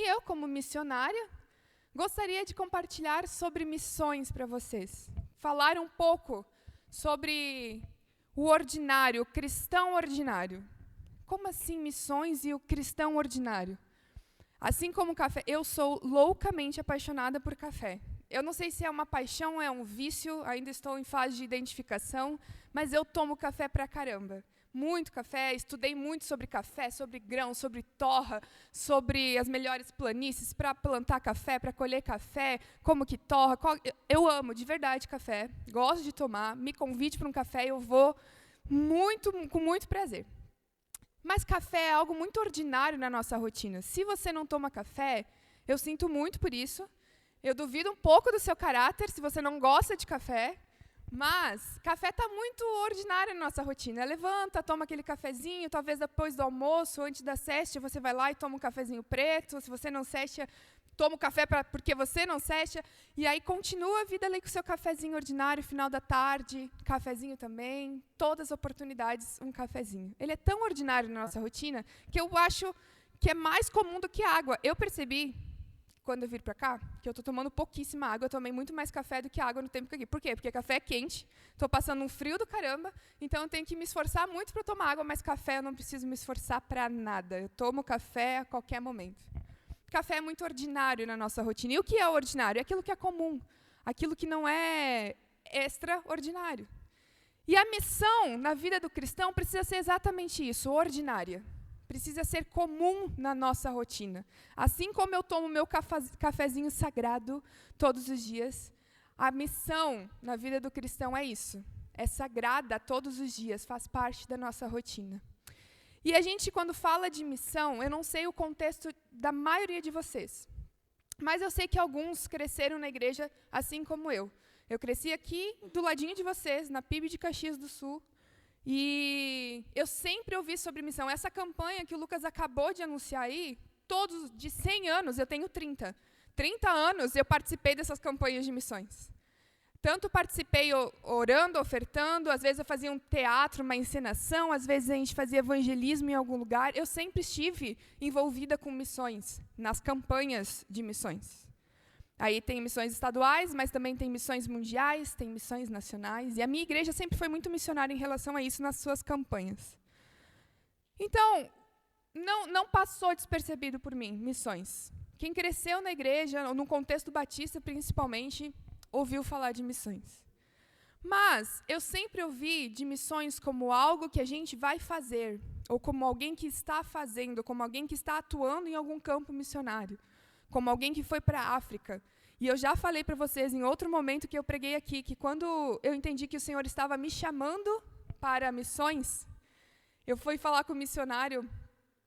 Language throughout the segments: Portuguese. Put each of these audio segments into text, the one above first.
eu, como missionária, gostaria de compartilhar sobre missões para vocês. Falar um pouco sobre o ordinário, o cristão ordinário. Como assim missões e o cristão ordinário? Assim como o café, eu sou loucamente apaixonada por café. Eu não sei se é uma paixão ou é um vício, ainda estou em fase de identificação, mas eu tomo café pra caramba. Muito café, estudei muito sobre café, sobre grão, sobre torra, sobre as melhores planícies para plantar café, para colher café, como que torra. Eu amo, de verdade, café. Gosto de tomar. Me convide para um café, eu vou com muito prazer. Mas café é algo muito ordinário na nossa rotina. Se você não toma café, eu sinto muito por isso. Eu duvido um pouco do seu caráter, se você não gosta de café. Mas café está muito ordinário na nossa rotina. Levanta, toma aquele cafezinho, talvez depois do almoço, antes da sesta, você vai lá e toma um cafezinho preto. Se você não sesta, toma o café porque você não sesta. E aí continua a vida ali com o seu cafezinho ordinário, final da tarde, cafezinho também. Todas as oportunidades, um cafezinho. Ele é tão ordinário na nossa rotina que eu acho que é mais comum do que água. Eu percebi, quando eu vir para cá, que eu estou tomando pouquíssima água, eu tomei muito mais café do que água no tempo que aqui. Por quê? Porque café é quente, estou passando um frio do caramba, então eu tenho que me esforçar muito para tomar água, mas café eu não preciso me esforçar para nada. Eu tomo café a qualquer momento. Café é muito ordinário na nossa rotina. E o que é ordinário? É aquilo que é comum, aquilo que não é extraordinário. E a missão na vida do cristão precisa ser exatamente isso, ordinária. Precisa ser comum na nossa rotina. Assim como eu tomo meu cafezinho sagrado todos os dias, a missão na vida do cristão é isso. É sagrada todos os dias, faz parte da nossa rotina. E a gente, quando fala de missão, eu não sei o contexto da maioria de vocês, mas eu sei que alguns cresceram na igreja assim como eu. Eu cresci aqui, do ladinho de vocês, na PIB de Caxias do Sul, e eu sempre ouvi sobre missão. Essa campanha que o Lucas acabou de anunciar aí, todos de 100 anos, eu tenho 30. 30 anos eu participei dessas campanhas de missões. Tanto participei orando, ofertando, às vezes eu fazia um teatro, uma encenação, às vezes a gente fazia evangelismo em algum lugar. Eu sempre estive envolvida com missões, nas campanhas de missões. Aí tem missões estaduais, mas também tem missões mundiais, tem missões nacionais. E a minha igreja sempre foi muito missionária em relação a isso nas suas campanhas. Então, não passou despercebido por mim, missões. Quem cresceu na igreja, no contexto batista principalmente, ouviu falar de missões. Mas eu sempre ouvi de missões como algo que a gente vai fazer, ou como alguém que está fazendo, como alguém que está atuando em algum campo missionário, como alguém que foi para a África. E eu já falei para vocês em outro momento que eu preguei aqui, que quando eu entendi que o Senhor estava me chamando para missões, eu fui falar com o missionário,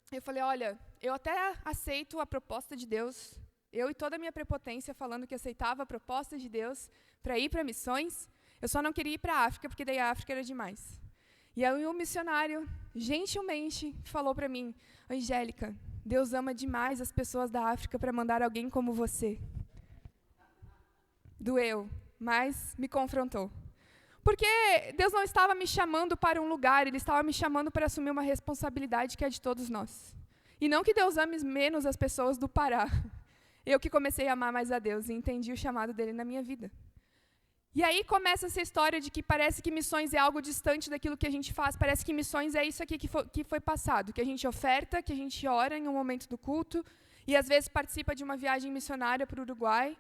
eu falei, olha, eu até aceito a proposta de Deus, eu e toda a minha prepotência falando que aceitava a proposta de Deus para ir para missões, eu só não queria ir para a África, porque daí a África era demais. E aí o missionário, gentilmente, falou para mim, Angélica, Deus ama demais as pessoas da África para mandar alguém como você. Doeu, mas me confrontou. Porque Deus não estava me chamando para um lugar, Ele estava me chamando para assumir uma responsabilidade que é de todos nós. E não que Deus ame menos as pessoas do Pará. Eu que comecei a amar mais a Deus e entendi o chamado dEle na minha vida. E aí começa essa história de que parece que missões é algo distante daquilo que a gente faz, parece que missões é isso aqui que foi passado, que a gente oferta, que a gente ora em um momento do culto, e às vezes participa de uma viagem missionária para o Uruguai,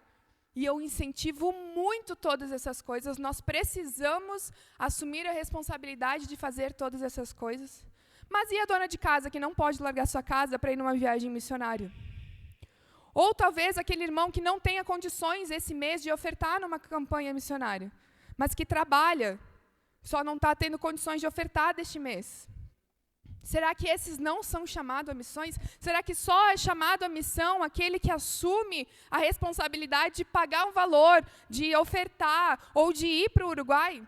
e eu incentivo muito todas essas coisas, nós precisamos assumir a responsabilidade de fazer todas essas coisas. Mas e a dona de casa que não pode largar sua casa para ir numa viagem missionária? Ou talvez aquele irmão que não tenha condições esse mês de ofertar numa campanha missionária, mas que trabalha, só não está tendo condições de ofertar deste mês. Será que esses não são chamados a missões? Será que só é chamado a missão aquele que assume a responsabilidade de pagar um valor, de ofertar ou de ir para o Uruguai?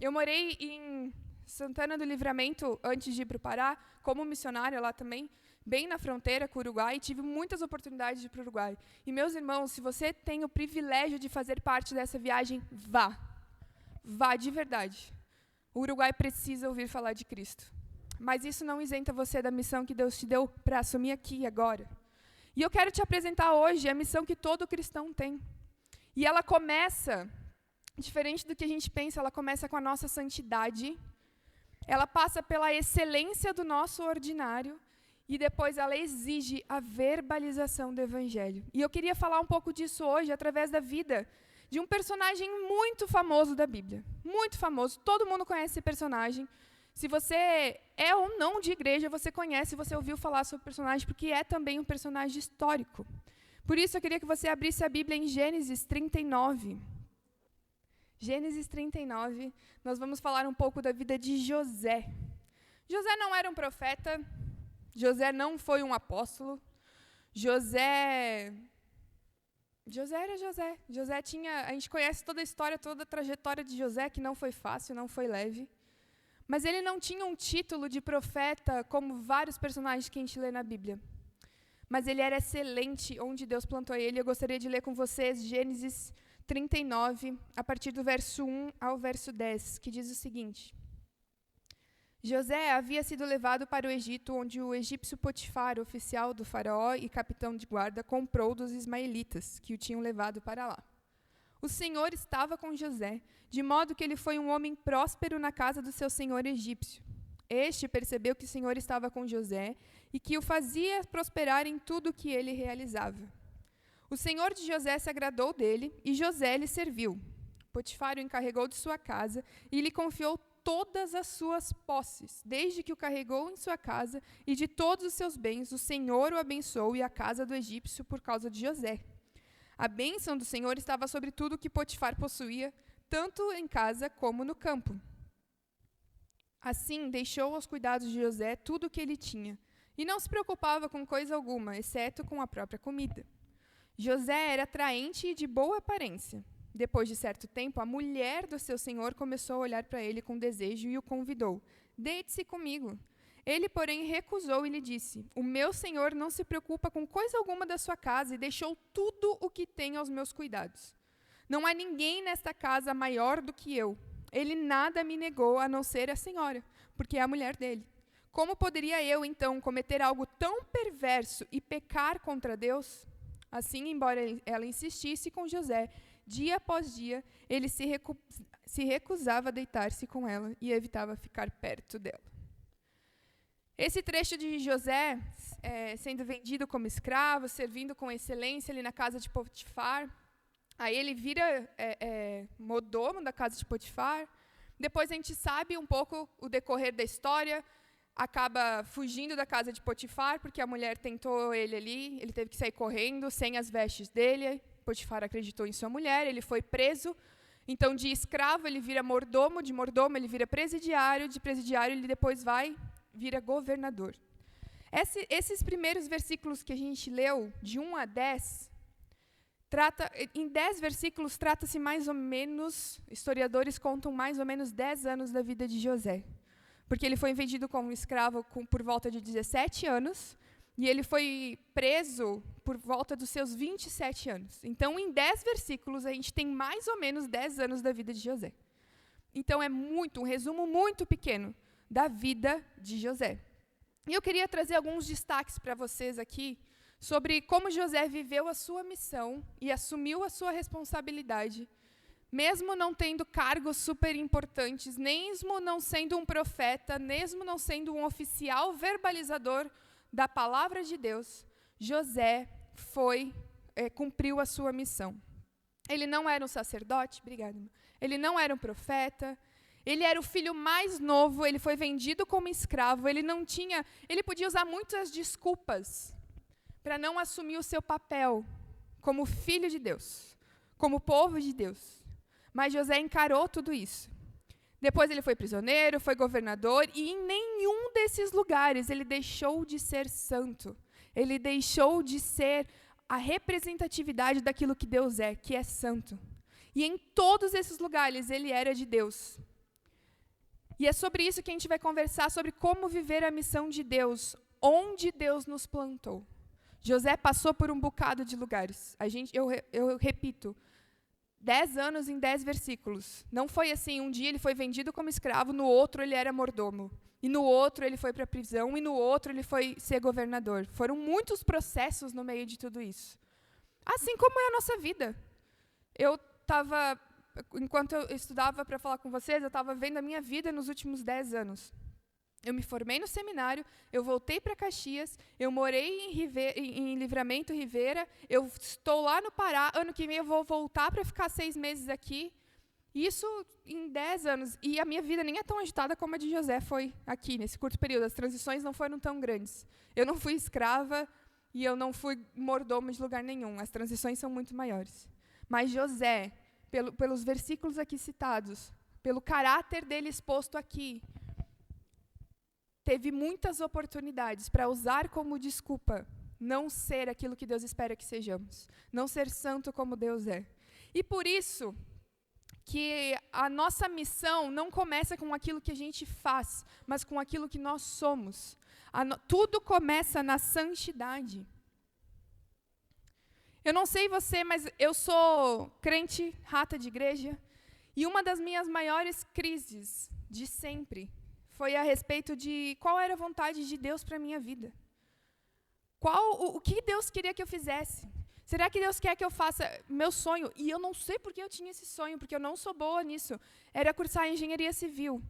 Eu morei em Santana do Livramento antes de ir para o Pará, como missionária lá também, bem na fronteira com o Uruguai, e tive muitas oportunidades de ir para o Uruguai. E, meus irmãos, se você tem o privilégio de fazer parte dessa viagem, vá. Vá de verdade. O Uruguai precisa ouvir falar de Cristo. Mas isso não isenta você da missão que Deus te deu para assumir aqui e agora. E eu quero te apresentar hoje a missão que todo cristão tem. E ela começa, diferente do que a gente pensa, ela começa com a nossa santidade, ela passa pela excelência do nosso ordinário, e depois ela exige a verbalização do Evangelho. E eu queria falar um pouco disso hoje, através da vida de um personagem muito famoso da Bíblia. Muito famoso, todo mundo conhece esse personagem. Se você é ou não de igreja, você conhece, você ouviu falar sobre o personagem, porque é também um personagem histórico. Por isso, eu queria que você abrisse a Bíblia em Gênesis 39. Gênesis 39, nós vamos falar um pouco da vida de José. José não era um profeta, José não foi um apóstolo, José era José. José tinha, a gente conhece toda a história, toda a trajetória de José, que não foi fácil, não foi leve. Mas ele não tinha um título de profeta como vários personagens que a gente lê na Bíblia. Mas ele era excelente onde Deus plantou ele. Eu gostaria de ler com vocês Gênesis 39, a partir do verso 1 ao verso 10, que diz o seguinte: José havia sido levado para o Egito, onde o egípcio Potifar, oficial do faraó e capitão de guarda, comprou dos ismaelitas, que o tinham levado para lá. O Senhor estava com José, de modo que ele foi um homem próspero na casa do seu senhor egípcio. Este percebeu que o Senhor estava com José e que o fazia prosperar em tudo o que ele realizava. O senhor de José se agradou dele e José lhe serviu. Potifar o encarregou de sua casa e lhe confiou todas as suas posses, desde que o carregou em sua casa, e de todos os seus bens, o Senhor o abençoou e a casa do egípcio por causa de José. A bênção do Senhor estava sobre tudo o que Potifar possuía, tanto em casa como no campo. Assim, deixou aos cuidados de José tudo o que ele tinha, e não se preocupava com coisa alguma, exceto com a própria comida. José era atraente e de boa aparência. Depois de certo tempo, a mulher do seu senhor começou a olhar para ele com desejo e o convidou. Deite-se comigo. Ele, porém, recusou e lhe disse: O meu senhor não se preocupa com coisa alguma da sua casa e deixou tudo o que tem aos meus cuidados. Não há ninguém nesta casa maior do que eu. Ele nada me negou a não ser a senhora, porque é a mulher dele. Como poderia eu, então, cometer algo tão perverso e pecar contra Deus? Assim, embora ela insistisse com José, dia após dia, ele se recusava a deitar-se com ela e evitava ficar perto dela. Esse trecho de José sendo vendido como escravo, servindo com excelência ali na casa de Potifar. Aí ele vira mordomo da casa de Potifar. Depois a gente sabe um pouco o decorrer da história. Acaba fugindo da casa de Potifar, porque a mulher tentou ele ali. Ele teve que sair correndo, sem as vestes dele. Potifar acreditou em sua mulher, ele foi preso. Então, de escravo, ele vira mordomo, de mordomo, ele vira presidiário, de presidiário, ele depois vira governador. Esses primeiros versículos que a gente leu, de 1 a 10, em 10 versículos trata-se mais ou menos, historiadores contam mais ou menos 10 anos da vida de José. Porque ele foi vendido como escravo por volta de 17 anos, e ele foi preso por volta dos seus 27 anos. Então, em 10 versículos, a gente tem mais ou menos 10 anos da vida de José. Então, é um resumo muito pequeno da vida de José. E eu queria trazer alguns destaques para vocês aqui sobre como José viveu a sua missão e assumiu a sua responsabilidade, mesmo não tendo cargos super importantes, mesmo não sendo um profeta, mesmo não sendo um oficial verbalizador da palavra de Deus, José cumpriu a sua missão. Ele não era um sacerdote, obrigada, ele não era um profeta, ele era o filho mais novo, ele foi vendido como escravo, ele podia usar muitas desculpas para não assumir o seu papel como filho de Deus, como povo de Deus. Mas José encarou tudo isso. Depois ele foi prisioneiro, foi governador, e em nenhum desses lugares ele deixou de ser santo. Ele deixou de ser a representatividade daquilo que Deus é, que é santo. E em todos esses lugares ele era de Deus. E é sobre isso que a gente vai conversar, sobre como viver a missão de Deus, onde Deus nos plantou. José passou por um bocado de lugares. Eu repito, 10 anos em 10 versículos. Não foi assim, um dia ele foi vendido como escravo, no outro ele era mordomo. E no outro ele foi para a prisão, e no outro ele foi ser governador. Foram muitos processos no meio de tudo isso. Assim como é a nossa vida. Enquanto eu estudava para falar com vocês, eu estava vendo a minha vida nos últimos 10 anos. Eu me formei no seminário, eu voltei para Caxias, eu morei em Livramento, Rivera, eu estou lá no Pará, ano que vem eu vou voltar para ficar 6 meses aqui. Isso em 10 anos. E a minha vida nem é tão agitada como a de José foi aqui, nesse curto período. As transições não foram tão grandes. Eu não fui escrava e eu não fui mordomo de lugar nenhum. As transições são muito maiores. Mas José, pelos versículos aqui citados, pelo caráter dele exposto aqui, teve muitas oportunidades para usar como desculpa não ser aquilo que Deus espera que sejamos, não ser santo como Deus é. E por isso que a nossa missão não começa com aquilo que a gente faz, mas com aquilo que nós somos. Tudo começa na santidade. Eu não sei você, mas eu sou crente, rata de igreja, e uma das minhas maiores crises de sempre foi a respeito de qual era a vontade de Deus para a minha vida. O que Deus queria que eu fizesse? Será que Deus quer que eu faça meu sonho? E eu não sei porque eu tinha esse sonho, porque eu não sou boa nisso. Era cursar engenharia civil.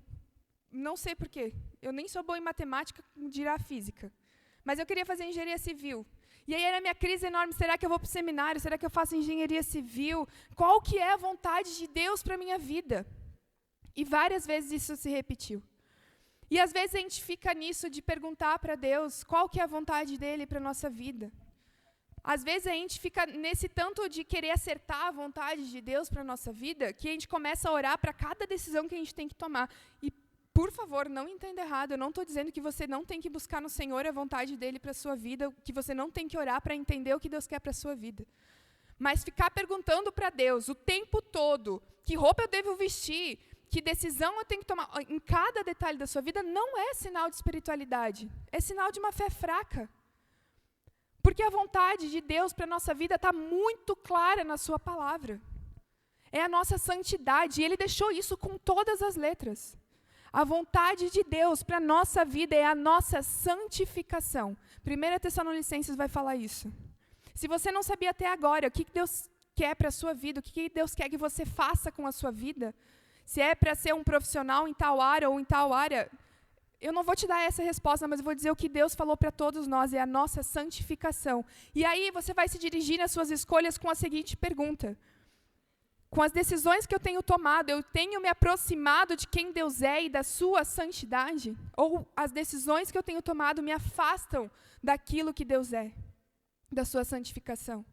Não sei porquê. Eu nem sou boa em matemática, dirá física. Mas eu queria fazer engenharia civil. E aí era a minha crise enorme. Será que eu vou para o seminário? Será que eu faço engenharia civil? Qual que é a vontade de Deus para a minha vida? E várias vezes isso se repetiu. E às vezes a gente fica nisso de perguntar para Deus qual que é a vontade dele para a nossa vida. Às vezes a gente fica nesse tanto de querer acertar a vontade de Deus para a nossa vida, que a gente começa a orar para cada decisão que a gente tem que tomar. E, por favor, não entenda errado, eu não estou dizendo que você não tem que buscar no Senhor a vontade dele para a sua vida, que você não tem que orar para entender o que Deus quer para a sua vida. Mas ficar perguntando para Deus o tempo todo, que roupa eu devo vestir, que decisão eu tenho que tomar em cada detalhe da sua vida, não é sinal de espiritualidade. É sinal de uma fé fraca. Porque a vontade de Deus para a nossa vida está muito clara na sua palavra. É a nossa santidade, e Ele deixou isso com todas as letras. A vontade de Deus para a nossa vida é a nossa santificação. 1 Tessalonicenses vai falar isso. Se você não sabia até agora o que Deus quer para a sua vida, o que Deus quer que você faça com a sua vida, se é para ser um profissional em tal área ou em tal área, eu não vou te dar essa resposta, mas eu vou dizer o que Deus falou para todos nós, é a nossa santificação. E aí você vai se dirigir nas suas escolhas com a seguinte pergunta: com as decisões que eu tenho tomado, eu tenho me aproximado de quem Deus é e da sua santidade? Ou as decisões que eu tenho tomado me afastam daquilo que Deus é, da sua santificação?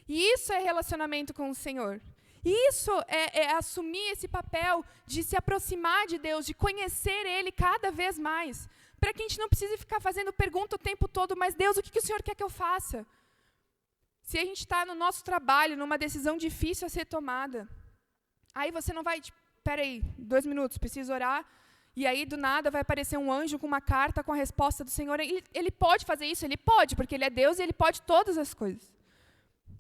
E isso é relacionamento com o Senhor. Isso é assumir esse papel de se aproximar de Deus, de conhecer Ele cada vez mais, para que a gente não precise ficar fazendo pergunta o tempo todo, mas Deus, o que o Senhor quer que eu faça? Se a gente está no nosso trabalho, numa decisão difícil a ser tomada, aí você não vai, espera aí, 2 minutos, preciso orar, e aí do nada vai aparecer um anjo com uma carta com a resposta do Senhor. Ele pode fazer isso? Ele pode, porque Ele é Deus e Ele pode todas as coisas.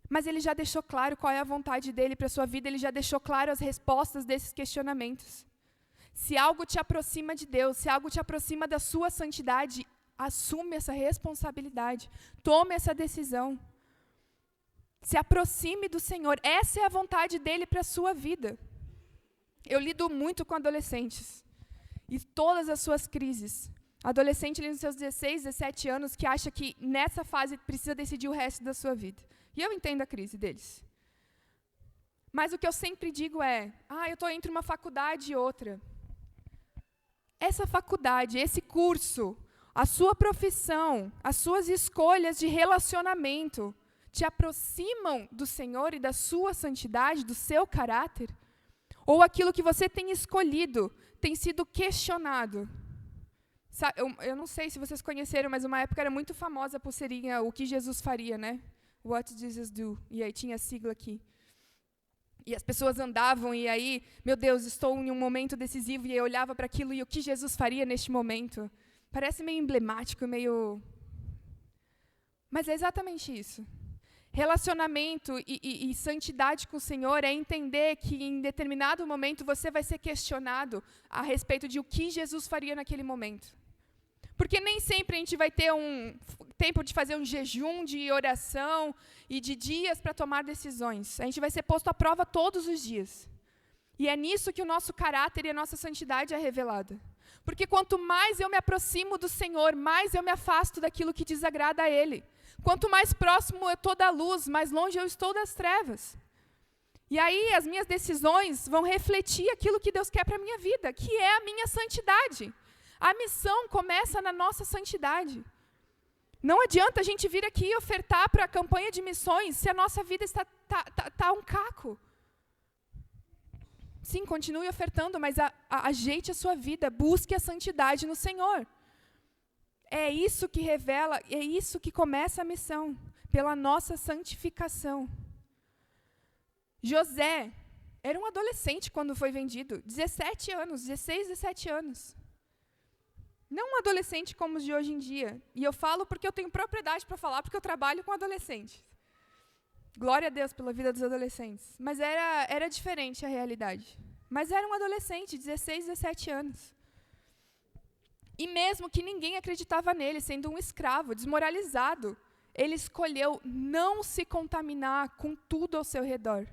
Mas Ele já deixou claro qual é a vontade dEle para a sua vida, Ele já deixou claro as respostas desses questionamentos. Se algo te aproxima de Deus, se algo te aproxima da sua santidade, assume essa responsabilidade, tome essa decisão. Se aproxime do Senhor, essa é a vontade dEle para a sua vida. Eu lido muito com adolescentes, e todas as suas crises. Adolescente ali nos seus 16, 17 anos, que acha que nessa fase precisa decidir o resto da sua vida. E eu entendo a crise deles. Mas o que eu sempre digo é, eu estou entre uma faculdade e outra. Essa faculdade, esse curso, a sua profissão, as suas escolhas de relacionamento, te aproximam do Senhor e da sua santidade, do seu caráter? Ou aquilo que você tem escolhido tem sido questionado? Eu não sei se vocês conheceram, mas uma época era muito famosa a pulseirinha, o que Jesus faria, né? What does Jesus do? E aí tinha a sigla aqui. E as pessoas andavam, e aí, meu Deus, estou em um momento decisivo, e eu olhava para aquilo, e o que Jesus faria neste momento? Parece meio emblemático, meio... Mas é exatamente isso. Relacionamento e santidade com o Senhor é entender que em determinado momento você vai ser questionado a respeito de o que Jesus faria naquele momento. Porque nem sempre a gente vai ter um tempo de fazer um jejum de oração e de dias para tomar decisões. A gente vai ser posto à prova todos os dias. E é nisso que o nosso caráter e a nossa santidade é revelada. Porque quanto mais eu me aproximo do Senhor, mais eu me afasto daquilo que desagrada a Ele. Quanto mais próximo eu estou da luz, mais longe eu estou das trevas. E aí as minhas decisões vão refletir aquilo que Deus quer para a minha vida, que é a minha santidade. A missão começa na nossa santidade. Não adianta a gente vir aqui e ofertar para a campanha de missões se a nossa vida está um caco. Sim, continue ofertando, mas ajeite a sua vida, busque a santidade no Senhor. É isso que revela, é isso que começa a missão, pela nossa santificação. José era um adolescente quando foi vendido, 17 anos, 16, 17 anos. Não um adolescente como os de hoje em dia. E eu falo porque eu tenho propriedade para falar, porque eu trabalho com adolescentes. Glória a Deus pela vida dos adolescentes. Mas era diferente a realidade. Mas era um adolescente, 16, 17 anos. E mesmo que ninguém acreditava nele, sendo um escravo, desmoralizado, ele escolheu não se contaminar com tudo ao seu redor.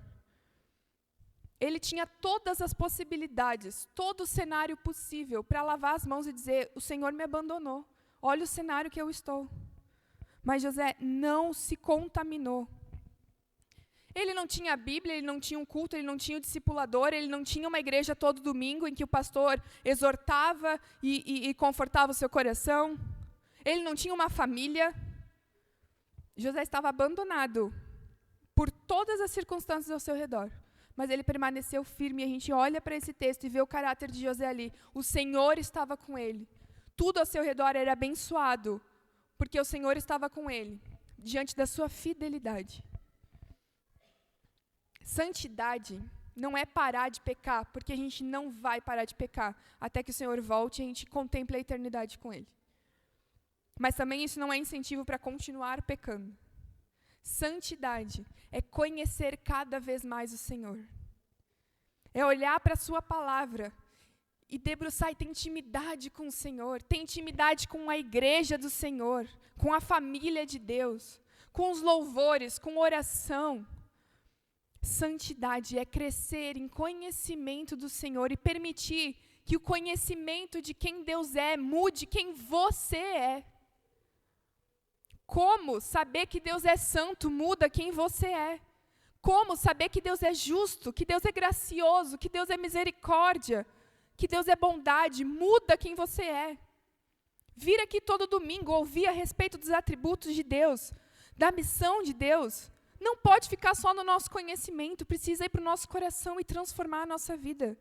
Ele tinha todas as possibilidades, todo o cenário possível para lavar as mãos e dizer, o Senhor me abandonou, olha o cenário que eu estou. Mas José não se contaminou. Ele não tinha a Bíblia, ele não tinha um culto, ele não tinha o discipulador, ele não tinha uma igreja todo domingo em que o pastor exortava e confortava o seu coração. Ele não tinha uma família. José estava abandonado por todas as circunstâncias ao seu redor. Mas ele permaneceu firme e a gente olha para esse texto e vê o caráter de José ali. O Senhor estava com ele. Tudo ao seu redor era abençoado, porque o Senhor estava com ele, diante da sua fidelidade. Santidade não é parar de pecar, porque a gente não vai parar de pecar, até que o Senhor volte e a gente contemple a eternidade com Ele. Mas também isso não é incentivo para continuar pecando. Santidade é conhecer cada vez mais o Senhor. É olhar para a sua palavra e debruçar e ter intimidade com o Senhor, ter intimidade com a igreja do Senhor, com a família de Deus, com os louvores, com oração. Santidade é crescer em conhecimento do Senhor e permitir que o conhecimento de quem Deus é mude quem você é. Como saber que Deus é santo muda quem você é? Como saber que Deus é justo, que Deus é gracioso, que Deus é misericórdia, que Deus é bondade, muda quem você é. Vir aqui todo domingo, ouvir a respeito dos atributos de Deus, da missão de Deus, não pode ficar só no nosso conhecimento, precisa ir para o nosso coração e transformar a nossa vida.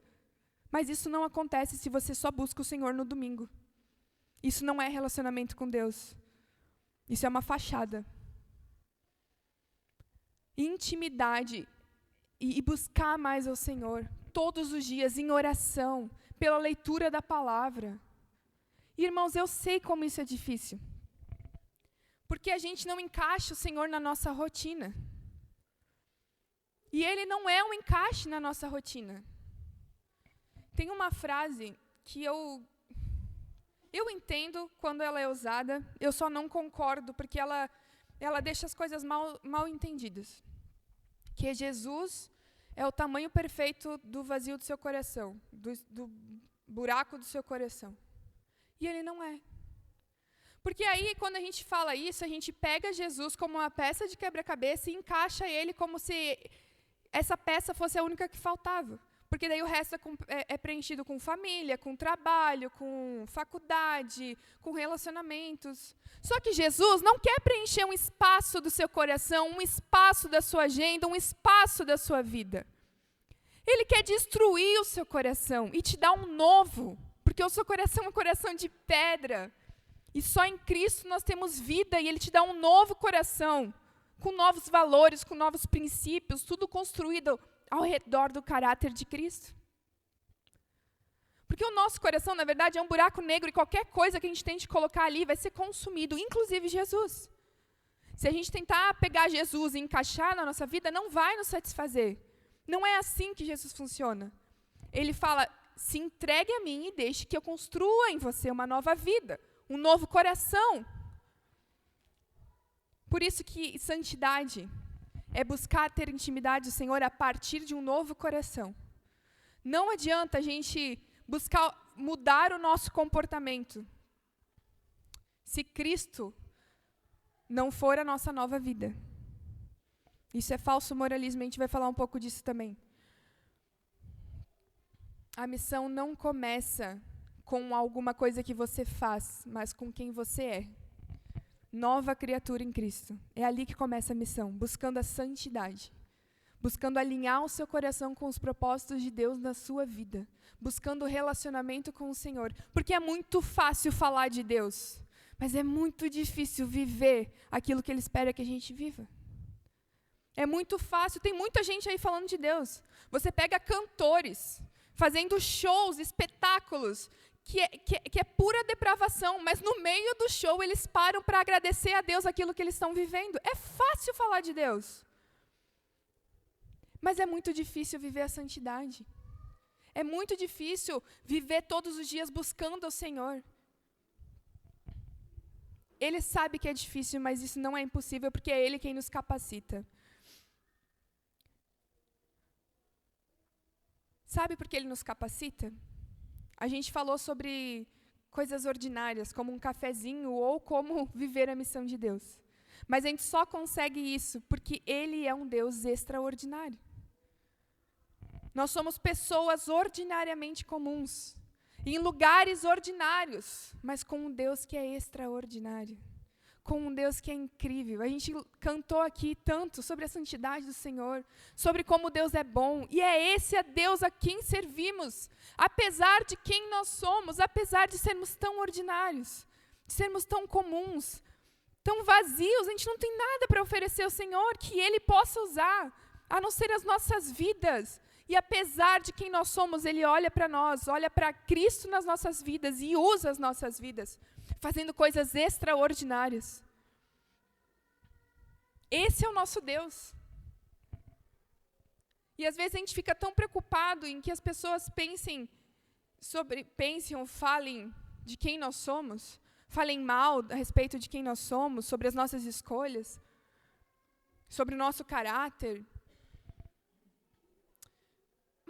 Mas isso não acontece se você só busca o Senhor no domingo. Isso não é relacionamento com Deus. Isso é uma fachada. Intimidade e buscar mais ao Senhor, todos os dias, em oração, pela leitura da palavra. Irmãos, eu sei como isso é difícil. Porque a gente não encaixa o Senhor na nossa rotina. E Ele não é um encaixe na nossa rotina. Tem uma frase que eu entendo quando ela é usada, eu só não concordo, porque ela deixa as coisas mal entendidas. Que Jesus é o tamanho perfeito do vazio do seu coração, do buraco do seu coração. E Ele não é. Porque aí, quando a gente fala isso, a gente pega Jesus como uma peça de quebra-cabeça e encaixa Ele como se essa peça fosse a única que faltava. Porque daí o resto é preenchido com família, com trabalho, com faculdade, com relacionamentos. Só que Jesus não quer preencher um espaço do seu coração, um espaço da sua agenda, um espaço da sua vida. Ele quer destruir o seu coração e te dar um novo, porque o seu coração é um coração de pedra. E só em Cristo nós temos vida e Ele te dá um novo coração, com novos valores, com novos princípios, tudo construído ao redor do caráter de Cristo. Porque o nosso coração, na verdade, é um buraco negro e qualquer coisa que a gente tente colocar ali vai ser consumido, inclusive Jesus. Se a gente tentar pegar Jesus e encaixar na nossa vida, não vai nos satisfazer. Não é assim que Jesus funciona. Ele fala, se entregue a mim e deixe que eu construa em você uma nova vida, um novo coração. Por isso que santidade é buscar ter intimidade do Senhor a partir de um novo coração. Não adianta a gente buscar mudar o nosso comportamento se Cristo não for a nossa nova vida. Isso é falso moralismo, a gente vai falar um pouco disso também. A missão não começa com alguma coisa que você faz, mas com quem você é. Nova criatura em Cristo. É ali que começa a missão, buscando a santidade. Buscando alinhar o seu coração com os propósitos de Deus na sua vida. Buscando relacionamento com o Senhor. Porque é muito fácil falar de Deus, mas é muito difícil viver aquilo que Ele espera que a gente viva. É muito fácil, tem muita gente aí falando de Deus. Você pega cantores, fazendo shows, espetáculos, que é pura depravação, mas no meio do show eles param para agradecer a Deus aquilo que eles estão vivendo. É fácil falar de Deus. Mas é muito difícil viver a santidade. É muito difícil viver todos os dias buscando o Senhor. Ele sabe que é difícil, mas isso não é impossível, porque é Ele quem nos capacita. Sabe por que Ele nos capacita? A gente falou sobre coisas ordinárias, como um cafezinho ou como viver a missão de Deus. Mas a gente só consegue isso porque Ele é um Deus extraordinário. Nós somos pessoas ordinariamente comuns, em lugares ordinários, mas com um Deus que é extraordinário, com um Deus que é incrível. A gente cantou aqui tanto sobre a santidade do Senhor, sobre como Deus é bom, e é esse a Deus a quem servimos, apesar de quem nós somos, apesar de sermos tão ordinários, de sermos tão comuns, tão vazios. A gente não tem nada para oferecer ao Senhor que Ele possa usar, a não ser as nossas vidas. E apesar de quem nós somos, Ele olha para nós, olha para Cristo nas nossas vidas e usa as nossas vidas, fazendo coisas extraordinárias. Esse é o nosso Deus. E às vezes a gente fica tão preocupado em que as pessoas pensem ou falem de quem nós somos, falem mal a respeito de quem nós somos, sobre as nossas escolhas, sobre o nosso caráter.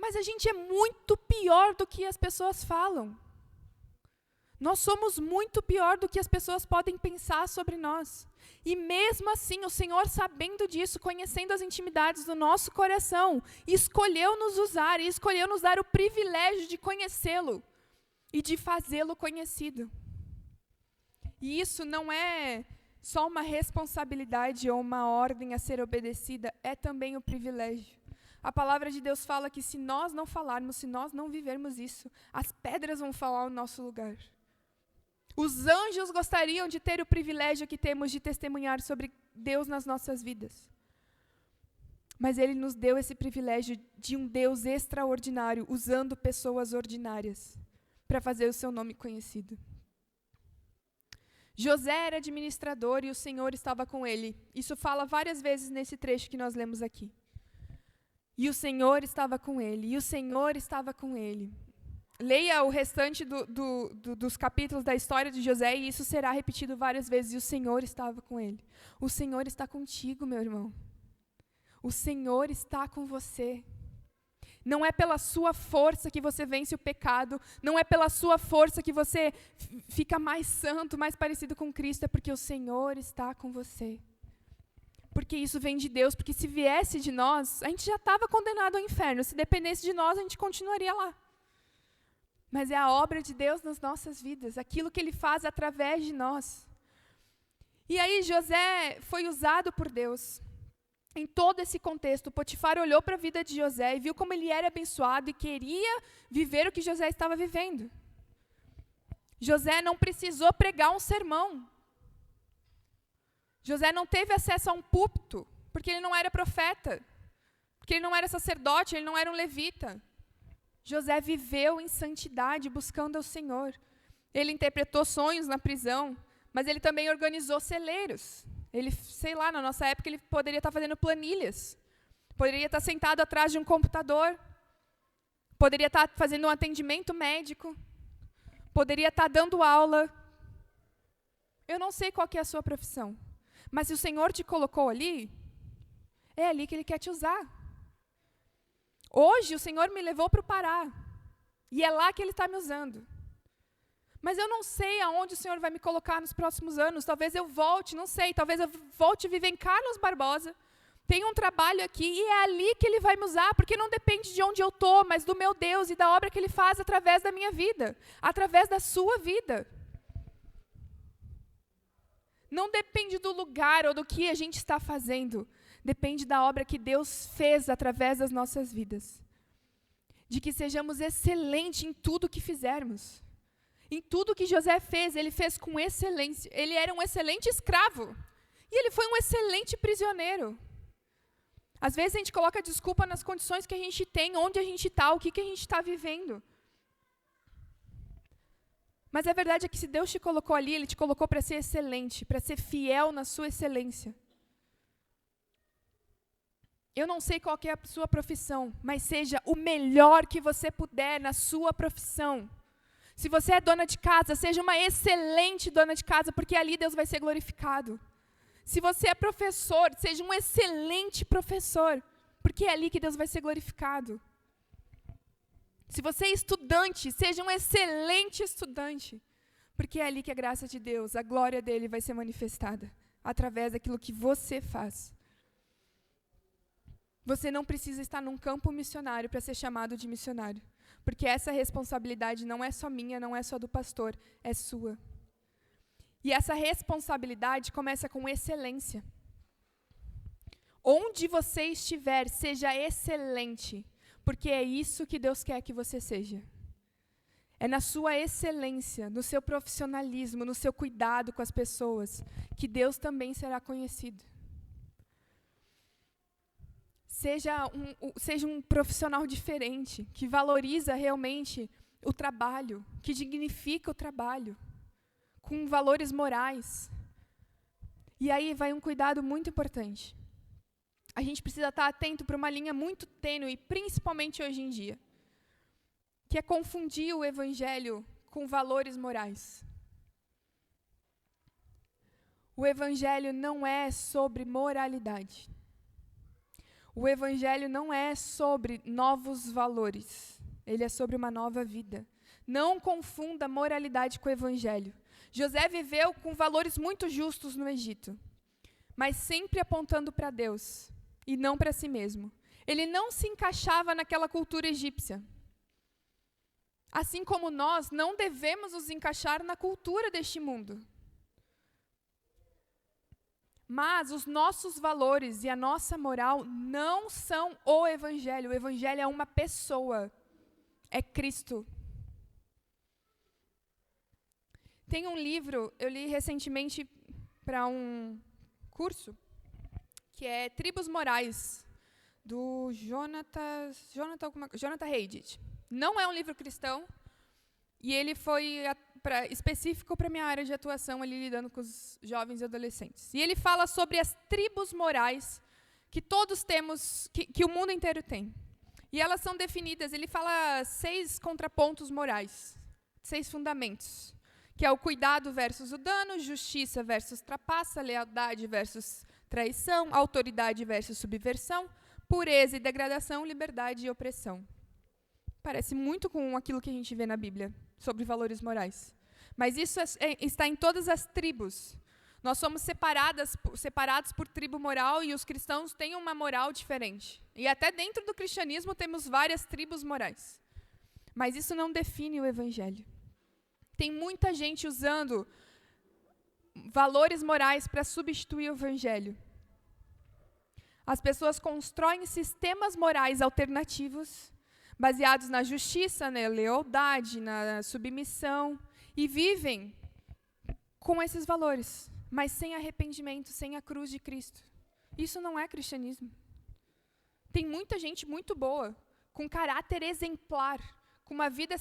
Mas a gente é muito pior do que as pessoas falam. Nós somos muito pior do que as pessoas podem pensar sobre nós. E mesmo assim, o Senhor, sabendo disso, conhecendo as intimidades do nosso coração, escolheu nos usar e escolheu nos dar o privilégio de conhecê-lo e de fazê-lo conhecido. E isso não é só uma responsabilidade ou uma ordem a ser obedecida, é também o privilégio. A palavra de Deus fala que se nós não falarmos, se nós não vivermos isso, as pedras vão falar no nosso lugar. Os anjos gostariam de ter o privilégio que temos de testemunhar sobre Deus nas nossas vidas. Mas Ele nos deu esse privilégio de um Deus extraordinário, usando pessoas ordinárias para fazer o seu nome conhecido. José era administrador e o Senhor estava com ele. Isso fala várias vezes nesse trecho que nós lemos aqui. E o Senhor estava com ele, e o Senhor estava com ele. Leia o restante dos capítulos da história de José, e isso será repetido várias vezes, e o Senhor estava com ele. O Senhor está contigo, meu irmão. O Senhor está com você. Não é pela sua força que você vence o pecado, não é pela sua força que você fica mais santo, mais parecido com Cristo, é porque o Senhor está com você. Porque isso vem de Deus, porque se viesse de nós, a gente já estava condenado ao inferno. Se dependesse de nós, a gente continuaria lá. Mas é a obra de Deus nas nossas vidas, aquilo que Ele faz através de nós. E aí José foi usado por Deus. Em todo esse contexto, Potifar olhou para a vida de José e viu como ele era abençoado e queria viver o que José estava vivendo. José não precisou pregar um sermão. José não teve acesso a um púlpito, porque ele não era profeta, porque ele não era sacerdote, ele não era um levita. José viveu em santidade, buscando ao Senhor. Ele interpretou sonhos na prisão, mas ele também organizou celeiros. Ele, sei lá, na nossa época, ele poderia estar fazendo planilhas. Poderia estar sentado atrás de um computador. Poderia estar fazendo um atendimento médico. Poderia estar dando aula. Eu não sei qual que é a sua profissão. Mas se o Senhor te colocou ali, é ali que Ele quer te usar. Hoje, o Senhor me levou para o Pará. E é lá que Ele está me usando. Mas eu não sei aonde o Senhor vai me colocar nos próximos anos. Talvez eu volte, não sei. Talvez eu volte a viver em Carlos Barbosa. Tenho um trabalho aqui e é ali que Ele vai me usar. Porque não depende de onde eu estou, mas do meu Deus e da obra que Ele faz através da minha vida. Através da sua vida. Não depende do lugar ou do que a gente está fazendo. Depende da obra que Deus fez através das nossas vidas. De que sejamos excelentes em tudo que fizermos. Em tudo que José fez, ele fez com excelência. Ele era um excelente escravo. E ele foi um excelente prisioneiro. Às vezes a gente coloca desculpa nas condições que a gente tem, onde a gente está, o que a gente está vivendo. Mas a verdade é que se Deus te colocou ali, Ele te colocou para ser excelente, para ser fiel na sua excelência. Eu não sei qual que é a sua profissão, mas seja o melhor que você puder na sua profissão. Se você é dona de casa, seja uma excelente dona de casa, porque ali Deus vai ser glorificado. Se você é professor, seja um excelente professor, porque é ali que Deus vai ser glorificado. Se você é estudante, seja um excelente estudante, porque é ali que a graça de Deus, a glória dele vai ser manifestada, através daquilo que você faz. Você não precisa estar num campo missionário para ser chamado de missionário. Porque essa responsabilidade não é só minha, não é só do pastor, é sua. E essa responsabilidade começa com excelência. Onde você estiver, seja excelente, porque é isso que Deus quer que você seja. É na sua excelência, no seu profissionalismo, no seu cuidado com as pessoas, que Deus também será conhecido. Seja um profissional diferente, que valoriza realmente o trabalho, que dignifica o trabalho, com valores morais. E aí vai um cuidado muito importante. A gente precisa estar atento para uma linha muito tênue, principalmente hoje em dia, que é confundir o evangelho com valores morais. O evangelho não é sobre moralidade. O evangelho não é sobre novos valores. Ele é sobre uma nova vida. Não confunda moralidade com o evangelho. José viveu com valores muito justos no Egito, mas sempre apontando para Deus e não para si mesmo. Ele não se encaixava naquela cultura egípcia. Assim como nós não devemos nos encaixar na cultura deste mundo. Mas os nossos valores e a nossa moral não são o evangelho. O evangelho é uma pessoa. É Cristo. Tem um livro, eu li recentemente para um curso, que é Tribos Morais, do Jonathan Haidt. Não é um livro cristão, e ele foi específico para a minha área de atuação, ali lidando com os jovens e adolescentes. E ele fala sobre as tribos morais que todos temos, que o mundo inteiro tem. E elas são definidas, ele fala 6 contrapontos morais, 6 fundamentos, que é o cuidado versus o dano, justiça versus trapaça, lealdade versus traição, autoridade versus subversão, pureza e degradação, liberdade e opressão. Parece muito com aquilo que a gente vê na Bíblia, sobre valores morais. Mas isso está em todas as tribos. Nós somos separados por tribo moral e os cristãos têm uma moral diferente. E até dentro do cristianismo temos várias tribos morais. Mas isso não define o evangelho. Tem muita gente usando valores morais para substituir o evangelho. As pessoas constroem sistemas morais alternativos, baseados na justiça, na lealdade, na submissão, e vivem com esses valores, mas sem arrependimento, sem a cruz de Cristo. Isso não é cristianismo. Tem muita gente muito boa, com caráter exemplar, com uma vida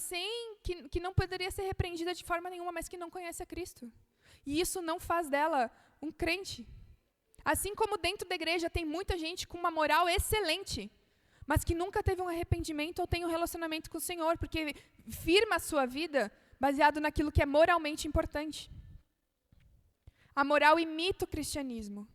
que não poderia ser repreendida de forma nenhuma, mas que não conhece a Cristo. E isso não faz dela um crente. Assim como dentro da igreja tem muita gente com uma moral excelente, mas que nunca teve um arrependimento ou tem um relacionamento com o Senhor, porque firma a sua vida baseado naquilo que é moralmente importante. A moral imita o cristianismo.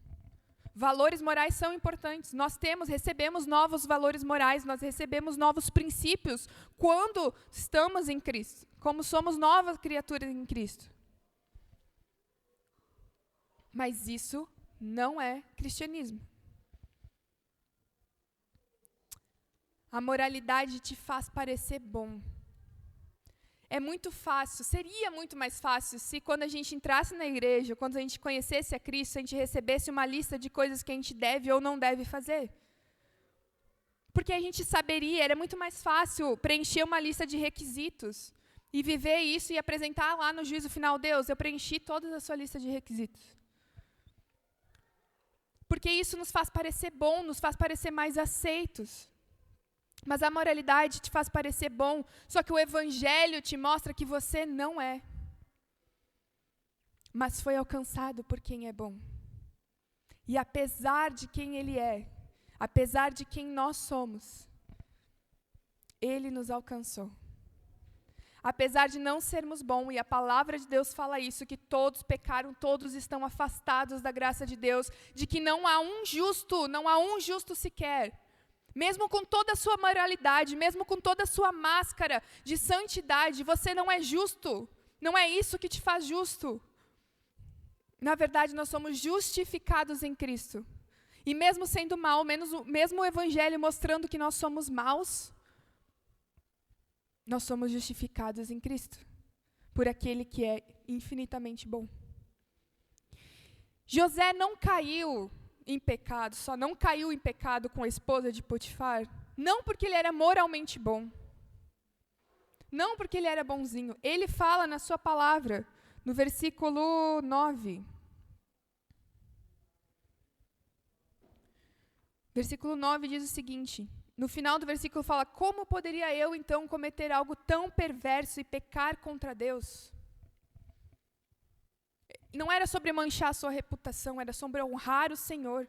Valores morais são importantes. Nós recebemos novos valores morais, nós recebemos novos princípios quando estamos em Cristo, como somos novas criaturas em Cristo. Mas isso não é cristianismo. A moralidade te faz parecer bom. É muito fácil, seria muito mais fácil se quando a gente entrasse na igreja, quando a gente conhecesse a Cristo, a gente recebesse uma lista de coisas que a gente deve ou não deve fazer. Porque a gente saberia, era muito mais fácil preencher uma lista de requisitos e viver isso e apresentar lá no juízo final, Deus, eu preenchi toda a sua lista de requisitos. Porque isso nos faz parecer bom, nos faz parecer mais aceitos. Mas a moralidade te faz parecer bom, só que o evangelho te mostra que você não é. Mas foi alcançado por quem é bom. E apesar de quem ele é, apesar de quem nós somos, ele nos alcançou. Apesar de não sermos bons, e a palavra de Deus fala isso, que todos pecaram, todos estão afastados da graça de Deus, de que não há um justo sequer. Mesmo com toda a sua moralidade, mesmo com toda a sua máscara de santidade, você não é justo. Não é isso que te faz justo. Na verdade, nós somos justificados em Cristo. E mesmo sendo mal, mesmo o Evangelho mostrando que nós somos maus, nós somos justificados em Cristo, por aquele que é infinitamente bom. José não caiu em pecado, só não caiu em pecado com a esposa de Potifar, não porque ele era moralmente bom, não porque ele era bonzinho. Ele fala na sua palavra, no versículo 9. Versículo 9 diz o seguinte, no final do versículo fala, como poderia eu então cometer algo tão perverso e pecar contra Deus? Não era sobre manchar a sua reputação, era sobre honrar o Senhor.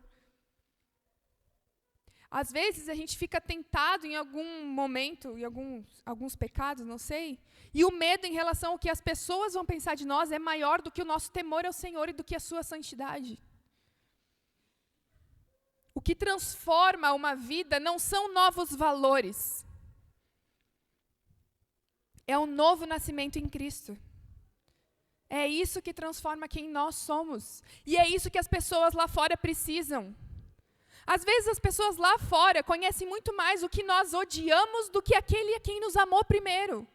Às vezes a gente fica tentado em algum momento, em alguns pecados, não sei, e o medo em relação ao que as pessoas vão pensar de nós é maior do que o nosso temor ao Senhor e do que a sua santidade. O que transforma uma vida não são novos valores, é um novo nascimento em Cristo. É isso que transforma quem nós somos. E é isso que as pessoas lá fora precisam. Às vezes as pessoas lá fora conhecem muito mais o que nós odiamos do que aquele a quem nos amou primeiro.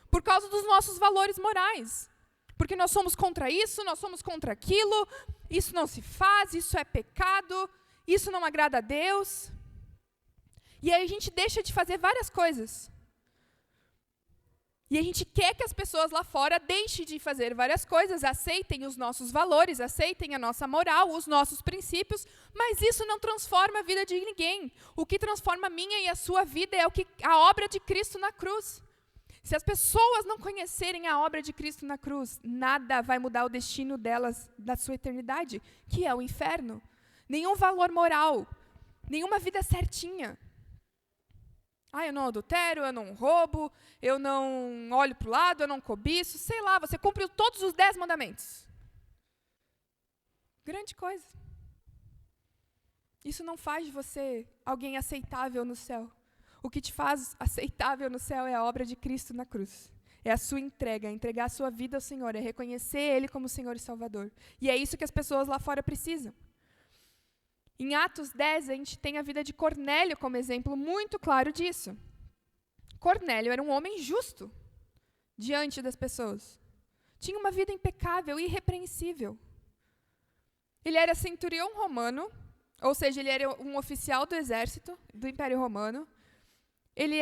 Por causa dos nossos valores morais. Porque nós somos contra isso, nós somos contra aquilo, isso não se faz, isso é pecado, isso não agrada a Deus. E aí a gente deixa de fazer várias coisas. E a gente quer que as pessoas lá fora deixem de fazer várias coisas, aceitem os nossos valores, aceitem a nossa moral, os nossos princípios, mas isso não transforma a vida de ninguém. O que transforma a minha e a sua vida é a obra de Cristo na cruz. Se as pessoas não conhecerem a obra de Cristo na cruz, nada vai mudar o destino delas, da sua eternidade, que é o inferno. Nenhum valor moral, nenhuma vida certinha. Eu não adultero, eu não roubo, eu não olho para o lado, eu não cobiço, sei lá, você cumpriu todos os 10 mandamentos. Grande coisa. Isso não faz de você alguém aceitável no céu. O que te faz aceitável no céu é a obra de Cristo na cruz. É a sua entrega, é entregar a sua vida ao Senhor, é reconhecer Ele como Senhor e Salvador. E é isso que as pessoas lá fora precisam. Em Atos 10, a gente tem a vida de Cornélio como exemplo muito claro disso. Cornélio era um homem justo diante das pessoas. Tinha uma vida impecável, irrepreensível. Ele era centurião romano, ou seja, ele era um oficial do exército do Império Romano. Ele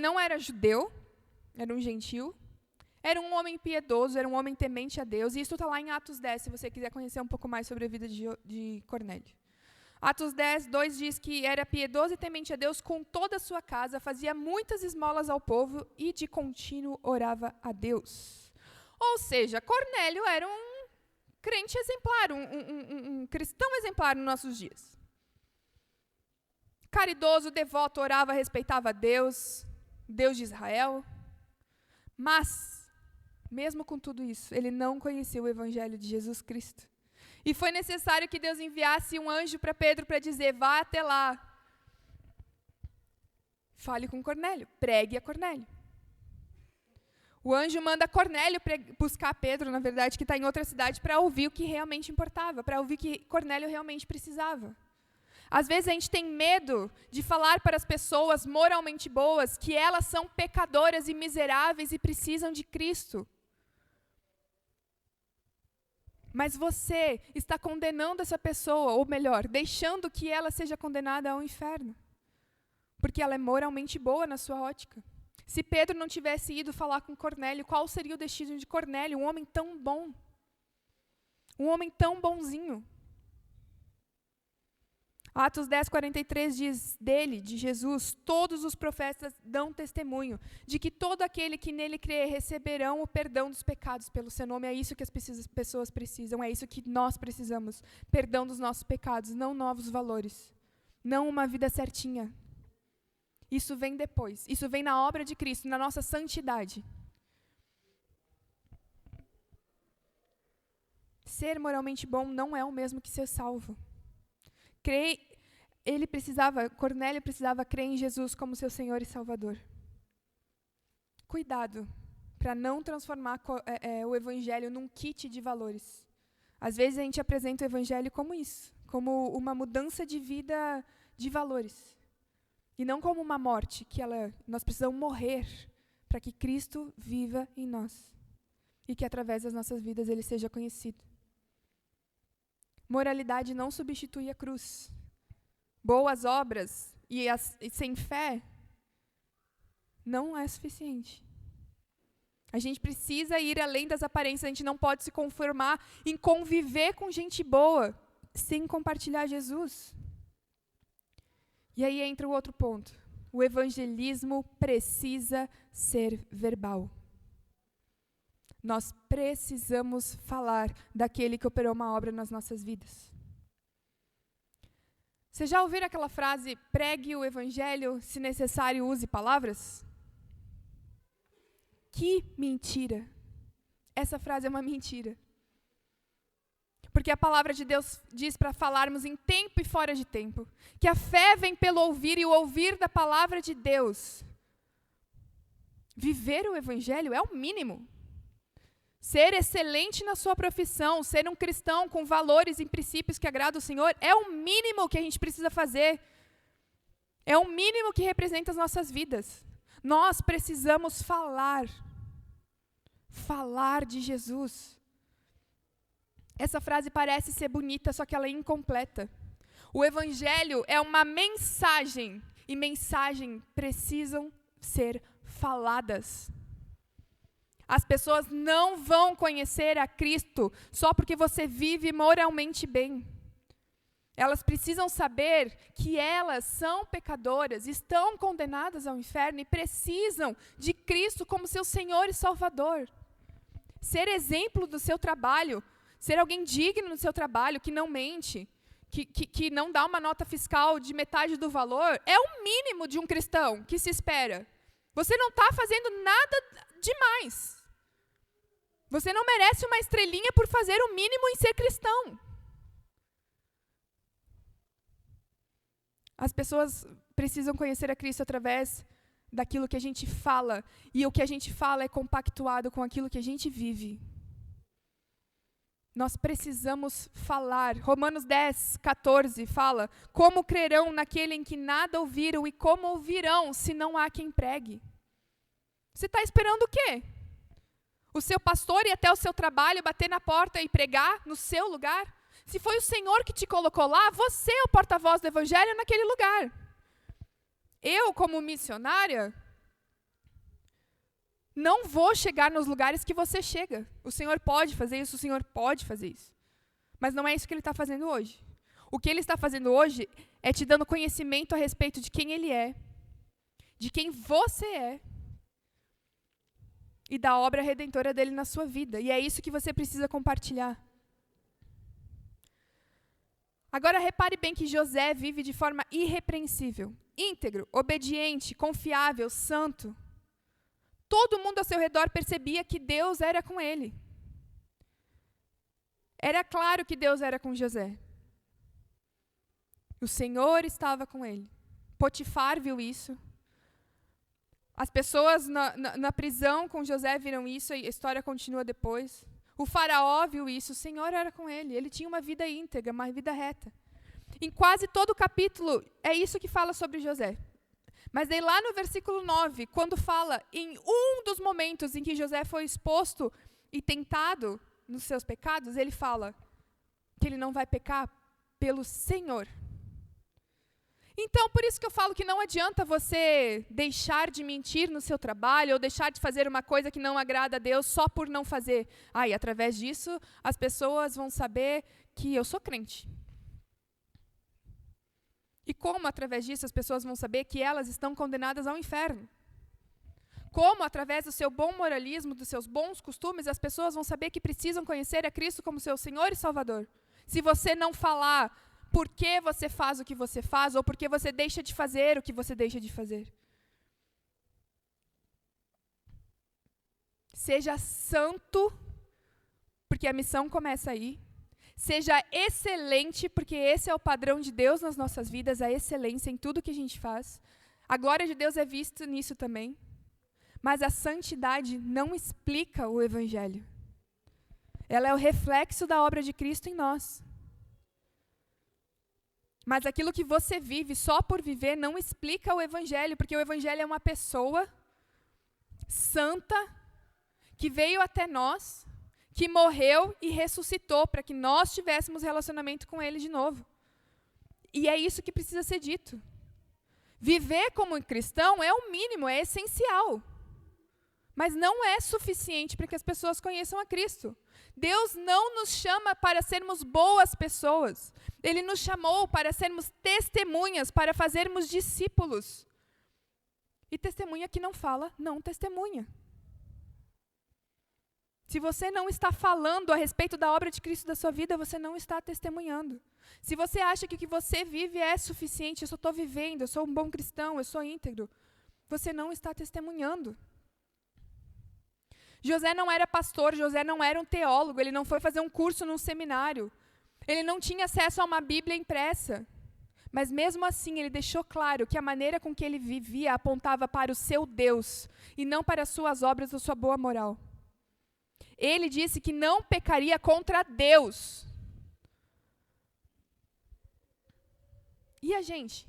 não era judeu, era um gentil. Era um homem piedoso, era um homem temente a Deus. E isso está lá em Atos 10, se você quiser conhecer um pouco mais sobre a vida de Cornélio. Atos 10, 2 diz que era piedoso e temente a Deus com toda a sua casa, fazia muitas esmolas ao povo e de contínuo orava a Deus. Ou seja, Cornélio era um crente exemplar, um cristão exemplar nos nossos dias. Caridoso, devoto, orava, respeitava a Deus, Deus de Israel. Mas, mesmo com tudo isso, ele não conhecia o evangelho de Jesus Cristo. E foi necessário que Deus enviasse um anjo para Pedro para dizer, vá até lá. Fale com Cornélio, pregue a Cornélio. O anjo manda Cornélio buscar Pedro, na verdade, que está em outra cidade, para ouvir o que realmente importava, para ouvir o que Cornélio realmente precisava. Às vezes a gente tem medo de falar para as pessoas moralmente boas que elas são pecadoras e miseráveis e precisam de Cristo. Mas você está condenando essa pessoa, ou melhor, deixando que ela seja condenada ao inferno. Porque ela é moralmente boa na sua ótica. Se Pedro não tivesse ido falar com Cornélio, qual seria o destino de Cornélio? Um homem tão bom. Um homem tão bonzinho. Atos 10:43 diz dele, de Jesus, todos os profetas dão testemunho de que todo aquele que nele crê receberão o perdão dos pecados pelo seu nome. É isso que as pessoas precisam, é isso que nós precisamos. Perdão dos nossos pecados, não novos valores, não uma vida certinha. Isso vem depois, isso vem na obra de Cristo, na nossa santidade. Ser moralmente bom não é o mesmo que ser salvo. Cornélio precisava crer em Jesus como seu Senhor e Salvador. Cuidado para não transformar o Evangelho num kit de valores. Às vezes a gente apresenta o Evangelho como isso, como uma mudança de vida de valores. E não como uma morte, nós precisamos morrer para que Cristo viva em nós. E que através das nossas vidas Ele seja conhecido. Moralidade não substitui a cruz. Boas obras e sem fé não é suficiente. A gente precisa ir além das aparências, a gente não pode se conformar em conviver com gente boa sem compartilhar Jesus. E aí entra o outro ponto. O evangelismo precisa ser verbal. Nós precisamos falar daquele que operou uma obra nas nossas vidas. Vocês já ouviram aquela frase, pregue o evangelho, se necessário use palavras? Que mentira! Essa frase é uma mentira. Porque a palavra de Deus diz para falarmos em tempo e fora de tempo. Que a fé vem pelo ouvir e o ouvir da palavra de Deus. Viver o evangelho é o mínimo. Ser excelente na sua profissão, ser um cristão com valores e princípios que agradam o Senhor, é o mínimo que a gente precisa fazer. É o mínimo que representa as nossas vidas. Nós precisamos falar de Jesus. Essa frase parece ser bonita, só que ela é incompleta. O evangelho é uma mensagem, e mensagens precisam ser faladas. As pessoas não vão conhecer a Cristo só porque você vive moralmente bem. Elas precisam saber que elas são pecadoras, estão condenadas ao inferno e precisam de Cristo como seu Senhor e Salvador. Ser exemplo do seu trabalho, ser alguém digno no seu trabalho, que não mente, que não dá uma nota fiscal de metade do valor, é o mínimo de um cristão que se espera. Você não está fazendo nada demais. Você não merece uma estrelinha por fazer o mínimo em ser cristão. As pessoas precisam conhecer a Cristo através daquilo que a gente fala. E o que a gente fala é compactuado com aquilo que a gente vive. Nós precisamos falar. Romanos 10:14 fala: como crerão naquele em que nada ouviram e como ouvirão se não há quem pregue? Você está esperando o quê? O seu pastor ir até o seu trabalho, bater na porta e pregar no seu lugar? Se foi o Senhor que te colocou lá, você é o porta-voz do evangelho naquele lugar. Eu, como missionária, não vou chegar nos lugares que você chega. O Senhor pode fazer isso, o Senhor pode fazer isso. Mas não é isso que Ele está fazendo hoje. O que Ele está fazendo hoje é te dando conhecimento a respeito de quem Ele é, de quem você é, e da obra redentora dele na sua vida. E é isso que você precisa compartilhar. Agora repare bem que José vive de forma irrepreensível, íntegro, obediente, confiável, santo. Todo mundo ao seu redor percebia que Deus era com ele. Era claro que Deus era com José. O Senhor estava com ele. Potifar viu isso. As pessoas na prisão com José viram isso, a história continua depois. O faraó viu isso, o Senhor era com ele. Ele tinha uma vida íntegra, uma vida reta. Em quase todo o capítulo, é isso que fala sobre José. Mas daí lá no versículo 9, quando fala em um dos momentos em que José foi exposto e tentado nos seus pecados, ele fala que ele não vai pecar pelo Senhor. Então, por isso que eu falo que não adianta você deixar de mentir no seu trabalho ou deixar de fazer uma coisa que não agrada a Deus só por não fazer. E através disso, as pessoas vão saber que eu sou crente. E como, através disso, as pessoas vão saber que elas estão condenadas ao inferno? Como, através do seu bom moralismo, dos seus bons costumes, as pessoas vão saber que precisam conhecer a Cristo como seu Senhor e Salvador? Se você não falar por que você faz o que você faz, ou por que você deixa de fazer o que você deixa de fazer. Seja santo, porque a missão começa aí. Seja excelente, porque esse é o padrão de Deus nas nossas vidas, a excelência em tudo que a gente faz. A glória de Deus é vista nisso também. Mas a santidade não explica o Evangelho. Ela é o reflexo da obra de Cristo em nós. Mas aquilo que você vive só por viver não explica o Evangelho, porque o Evangelho é uma pessoa santa que veio até nós, que morreu e ressuscitou para que nós tivéssemos relacionamento com Ele de novo. E é isso que precisa ser dito. Viver como cristão é o mínimo, é essencial. Mas não é suficiente para que as pessoas conheçam a Cristo. Deus não nos chama para sermos boas pessoas. Ele nos chamou para sermos testemunhas, para fazermos discípulos. E testemunha que não fala, não testemunha. Se você não está falando a respeito da obra de Cristo da sua vida, você não está testemunhando. Se você acha que o que você vive é suficiente, eu só estou vivendo, eu sou um bom cristão, eu sou íntegro, você não está testemunhando. José não era pastor, José não era um teólogo, ele não foi fazer um curso num seminário. Ele não tinha acesso a uma Bíblia impressa. Mas mesmo assim, ele deixou claro que a maneira com que ele vivia apontava para o seu Deus e não para as suas obras ou sua boa moral. Ele disse que não pecaria contra Deus. E a gente?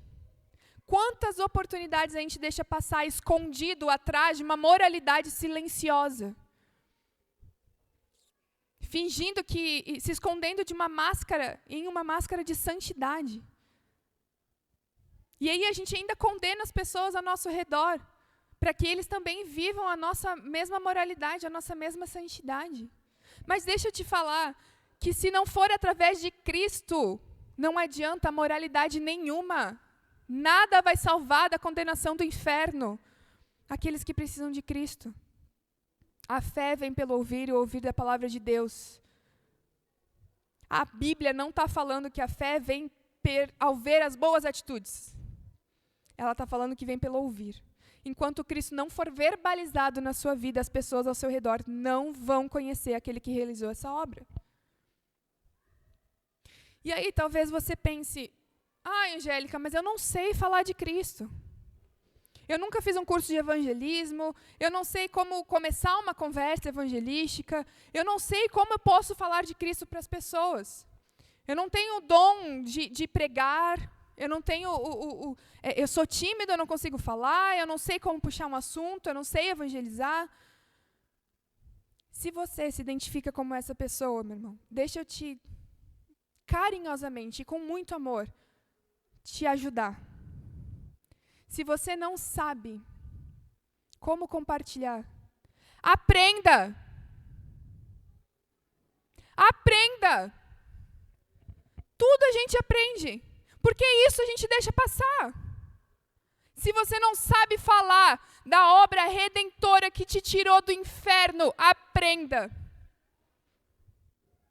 Quantas oportunidades a gente deixa passar escondido atrás de uma moralidade silenciosa? Fingindo que, se escondendo de uma máscara, em uma máscara de santidade. E aí a gente ainda condena as pessoas ao nosso redor, para que eles também vivam a nossa mesma moralidade, a nossa mesma santidade. Mas deixa eu te falar, que se não for através de Cristo, não adianta moralidade nenhuma. Nada vai salvar da condenação do inferno aqueles que precisam de Cristo. A fé vem pelo ouvir e o ouvir da palavra de Deus. A Bíblia não está falando que a fé vem ao ver as boas atitudes. Ela está falando que vem pelo ouvir. Enquanto Cristo não for verbalizado na sua vida, as pessoas ao seu redor não vão conhecer aquele que realizou essa obra. E aí talvez você pense, Angélica, mas eu não sei falar de Cristo. Eu nunca fiz um curso de evangelismo, eu não sei como começar uma conversa evangelística, eu não sei como eu posso falar de Cristo para as pessoas. Eu não tenho o dom de pregar, eu não tenho eu sou tímido, eu não consigo falar, eu não sei como puxar um assunto, eu não sei evangelizar. Se você se identifica como essa pessoa, meu irmão, deixa eu te carinhosamente e com muito amor te ajudar. Se você não sabe como compartilhar, aprenda. Aprenda. Tudo a gente aprende. Porque isso a gente deixa passar. Se você não sabe falar da obra redentora que te tirou do inferno, aprenda.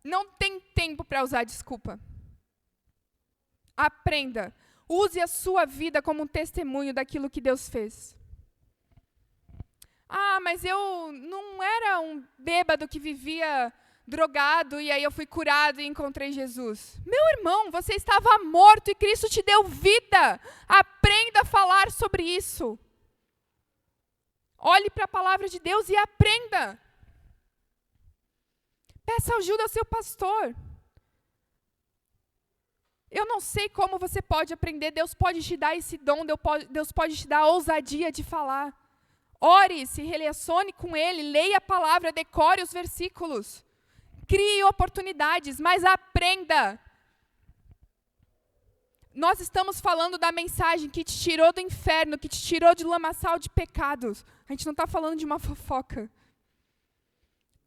Não tem tempo para usar desculpa. Aprenda. Use a sua vida como um testemunho daquilo que Deus fez. Ah, mas eu não era um bêbado que vivia drogado e aí eu fui curado e encontrei Jesus. Meu irmão, você estava morto e Cristo te deu vida. Aprenda a falar sobre isso. Olhe para a palavra de Deus e aprenda. Peça ajuda ao seu pastor. Eu não sei como você pode aprender. Deus pode te dar esse dom. Deus pode te dar a ousadia de falar. Ore, se relacione com Ele, leia a palavra, decore os versículos. Crie oportunidades, mas aprenda. Nós estamos falando da mensagem que te tirou do inferno, que te tirou de lamaçal de pecados. A gente não está falando de uma fofoca.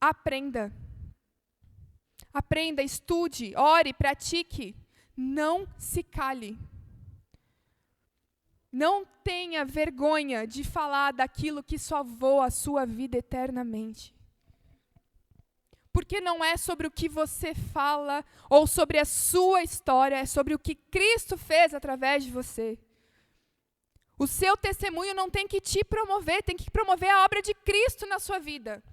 Aprenda. Aprenda, estude, ore, pratique. Não se cale. Não tenha vergonha de falar daquilo que salvou a sua vida eternamente. Porque não é sobre o que você fala ou sobre a sua história, é sobre o que Cristo fez através de você. O seu testemunho não tem que te promover, tem que promover a obra de Cristo na sua vida.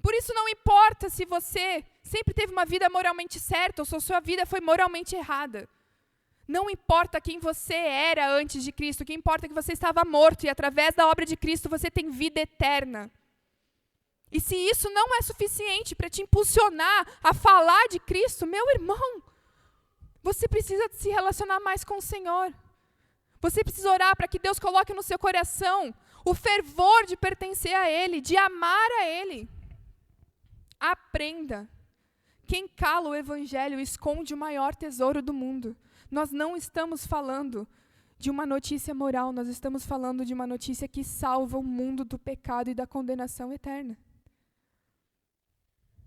Por isso não importa se você sempre teve uma vida moralmente certa ou se a sua vida foi moralmente errada. Não importa quem você era antes de Cristo, o que importa é que você estava morto e através da obra de Cristo você tem vida eterna. E se isso não é suficiente para te impulsionar a falar de Cristo, meu irmão, você precisa se relacionar mais com o Senhor. Você precisa orar para que Deus coloque no seu coração o fervor de pertencer a Ele, de amar a Ele. Aprenda. Quem cala o Evangelho esconde o maior tesouro do mundo. Nós não estamos falando de uma notícia moral, nós estamos falando de uma notícia que salva o mundo do pecado e da condenação eterna.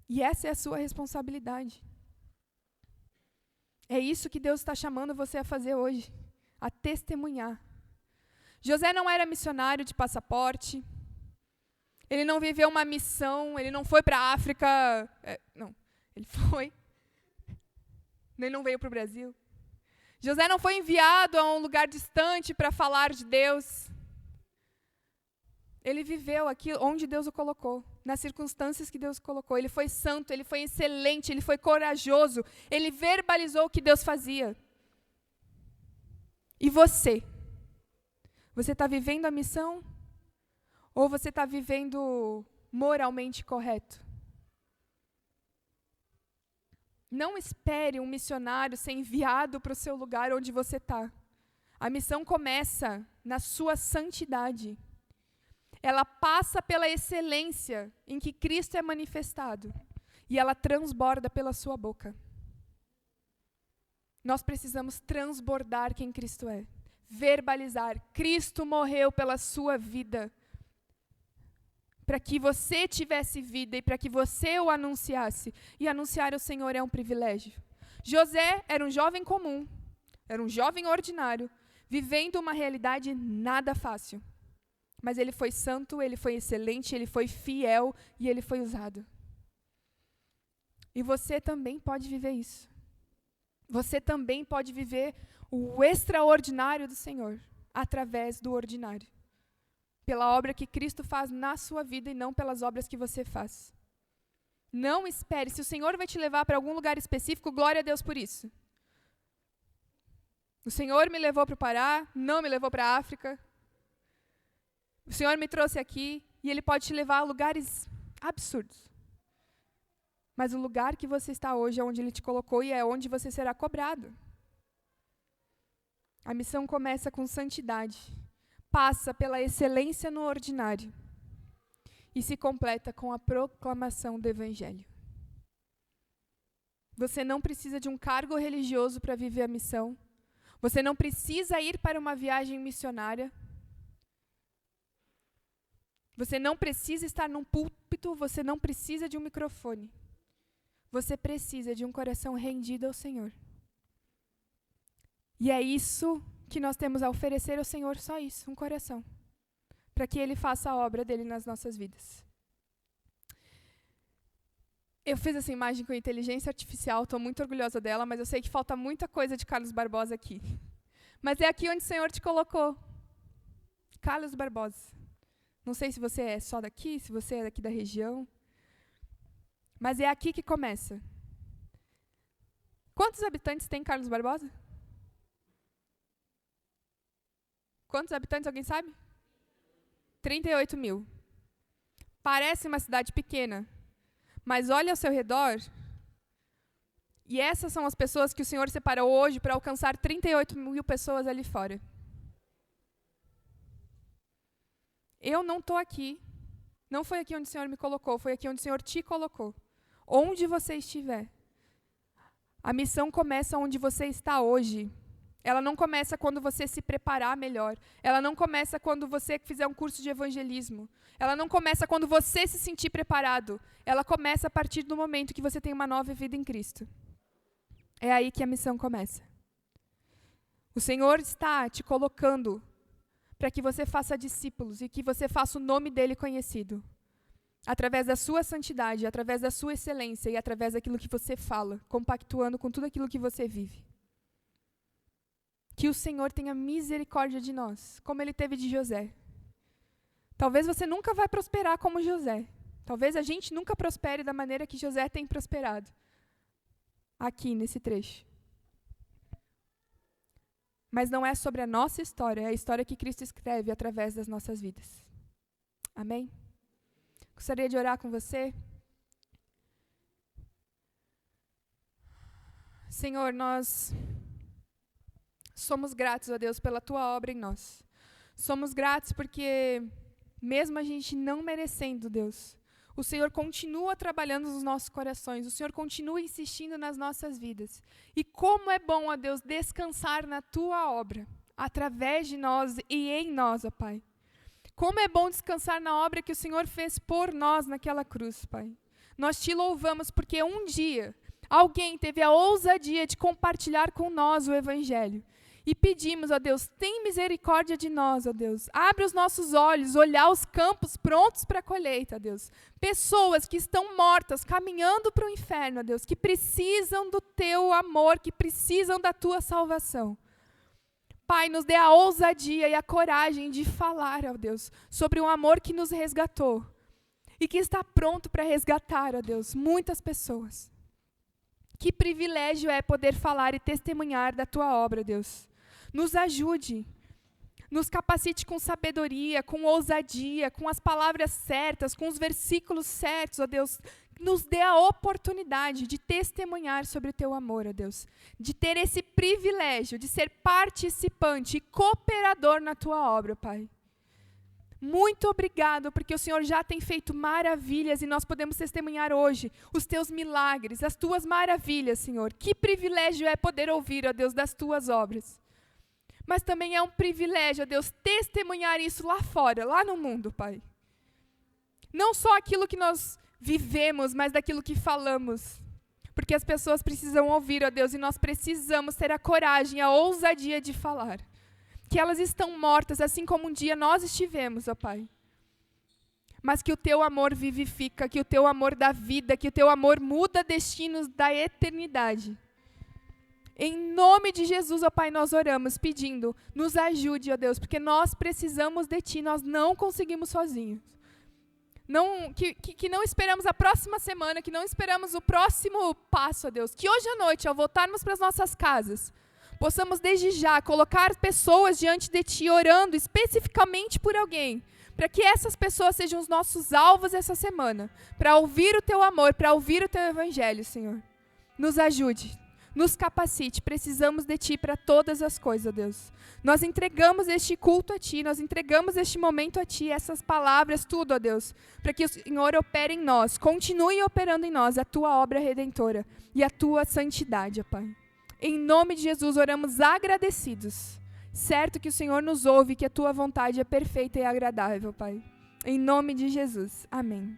E essa é a sua responsabilidade. É isso que Deus está chamando você a fazer hoje, a testemunhar. José não era missionário de passaporte, ele não viveu uma missão, ele não foi para a África, ele não veio para o Brasil. José não foi enviado a um lugar distante para falar de Deus. Ele viveu aqui onde Deus o colocou, nas circunstâncias que Deus o colocou. Ele foi santo, ele foi excelente, ele foi corajoso. Ele verbalizou o que Deus fazia. E você? Você está vivendo a missão? Ou você está vivendo moralmente correto? Não espere um missionário ser enviado para o seu lugar onde você está. A missão começa na sua santidade. Ela passa pela excelência em que Cristo é manifestado. E ela transborda pela sua boca. Nós precisamos transbordar quem Cristo é. Verbalizar. Cristo morreu pela sua vida. Para que você tivesse vida e para que você o anunciasse. E anunciar o Senhor é um privilégio. José era um jovem comum, era um jovem ordinário, vivendo uma realidade nada fácil. Mas ele foi santo, ele foi excelente, ele foi fiel e ele foi usado. E você também pode viver isso. Você também pode viver o extraordinário do Senhor, através do ordinário. Pela obra que Cristo faz na sua vida e não pelas obras que você faz. Não espere. Se o Senhor vai te levar para algum lugar específico, glória a Deus por isso. O Senhor me levou para o Pará, não me levou para a África. O Senhor me trouxe aqui e Ele pode te levar a lugares absurdos. Mas o lugar que você está hoje é onde Ele te colocou e é onde você será cobrado. A missão começa com santidade. Passa pela excelência no ordinário e se completa com a proclamação do Evangelho. Você não precisa de um cargo religioso para viver a missão. Você não precisa ir para uma viagem missionária. Você não precisa estar num púlpito, você não precisa de um microfone. Você precisa de um coração rendido ao Senhor. E é isso que nós temos a oferecer ao Senhor, só isso, um coração, para que Ele faça a obra dEle nas nossas vidas. Eu fiz essa imagem com inteligência artificial, estou muito orgulhosa dela, mas eu sei que falta muita coisa de Carlos Barbosa aqui. Mas é aqui onde o Senhor te colocou. Carlos Barbosa. Não sei se você é só daqui, se você é daqui da região. Mas é aqui que começa. Quantos habitantes tem Carlos Barbosa? Quantos habitantes, alguém sabe? 38 mil. Parece uma cidade pequena, mas olha ao seu redor, e essas são as pessoas que o Senhor separou hoje para alcançar 38 mil pessoas ali fora. Eu não estou aqui, não foi aqui onde o Senhor me colocou, foi aqui onde o Senhor te colocou. Onde você estiver. A missão começa onde você está hoje. Ela não começa quando você se preparar melhor. Ela não começa quando você fizer um curso de evangelismo. Ela não começa quando você se sentir preparado. Ela começa a partir do momento que você tem uma nova vida em Cristo. É aí que a missão começa. O Senhor está te colocando para que você faça discípulos e que você faça o nome dele conhecido. Através da sua santidade, através da sua excelência e através daquilo que você fala, compactuando com tudo aquilo que você vive. Que o Senhor tenha misericórdia de nós, como Ele teve de José. Talvez você nunca vai prosperar como José. Talvez a gente nunca prospere da maneira que José tem prosperado. Aqui, nesse trecho. Mas não é sobre a nossa história, é a história que Cristo escreve através das nossas vidas. Amém? Gostaria de orar com você. Senhor, nós somos gratos a Deus pela Tua obra em nós. Somos gratos porque, mesmo a gente não merecendo, Deus, o Senhor continua trabalhando nos nossos corações, o Senhor continua insistindo nas nossas vidas. E como é bom, ó Deus, descansar na Tua obra, através de nós e em nós, ó Pai. Como é bom descansar na obra que o Senhor fez por nós naquela cruz, Pai. Nós te louvamos porque um dia alguém teve a ousadia de compartilhar com nós o Evangelho. E pedimos, ó Deus, tem misericórdia de nós, ó Deus. Abre os nossos olhos, olhar os campos prontos para a colheita, ó Deus. Pessoas que estão mortas, caminhando para o inferno, ó Deus, que precisam do Teu amor, que precisam da Tua salvação. Pai, nos dê a ousadia e a coragem de falar, ó Deus, sobre um amor que nos resgatou e que está pronto para resgatar, ó Deus, muitas pessoas. Que privilégio é poder falar e testemunhar da Tua obra, Deus. Nos ajude, nos capacite com sabedoria, com ousadia, com as palavras certas, com os versículos certos, ó Deus. Nos dê a oportunidade de testemunhar sobre o Teu amor, ó Deus. De ter esse privilégio de ser participante e cooperador na Tua obra, Pai. Muito obrigado, porque o Senhor já tem feito maravilhas e nós podemos testemunhar hoje os Teus milagres, as Tuas maravilhas, Senhor. Que privilégio é poder ouvir, ó Deus, das Tuas obras. Mas também é um privilégio, ó Deus, testemunhar isso lá fora, lá no mundo, Pai. Não só aquilo que nós vivemos, mas daquilo que falamos. Porque as pessoas precisam ouvir, ó Deus, e nós precisamos ter a coragem, a ousadia de falar. Que elas estão mortas, assim como um dia nós estivemos, ó Pai. Mas que o Teu amor vivifica, que o Teu amor dá vida, que o Teu amor muda destinos da eternidade. Em nome de Jesus, ó Pai, nós oramos pedindo, nos ajude, ó Deus, porque nós precisamos de Ti, nós não conseguimos sozinhos. Que não esperamos a próxima semana, que não esperamos o próximo passo, ó Deus. Que hoje à noite, ao voltarmos para as nossas casas, possamos desde já colocar pessoas diante de Ti, orando especificamente por alguém, para que essas pessoas sejam os nossos alvos essa semana, para ouvir o Teu amor, para ouvir o Teu Evangelho, Senhor. Nos ajude, nos capacite, precisamos de Ti para todas as coisas, ó Deus. Nós entregamos este culto a Ti, nós entregamos este momento a Ti, essas palavras, tudo, ó Deus, para que o Senhor opere em nós, continue operando em nós a Tua obra redentora e a Tua santidade, ó Pai. Em nome de Jesus, oramos agradecidos, certo que o Senhor nos ouve, que a Tua vontade é perfeita e agradável, Pai. Em nome de Jesus, amém.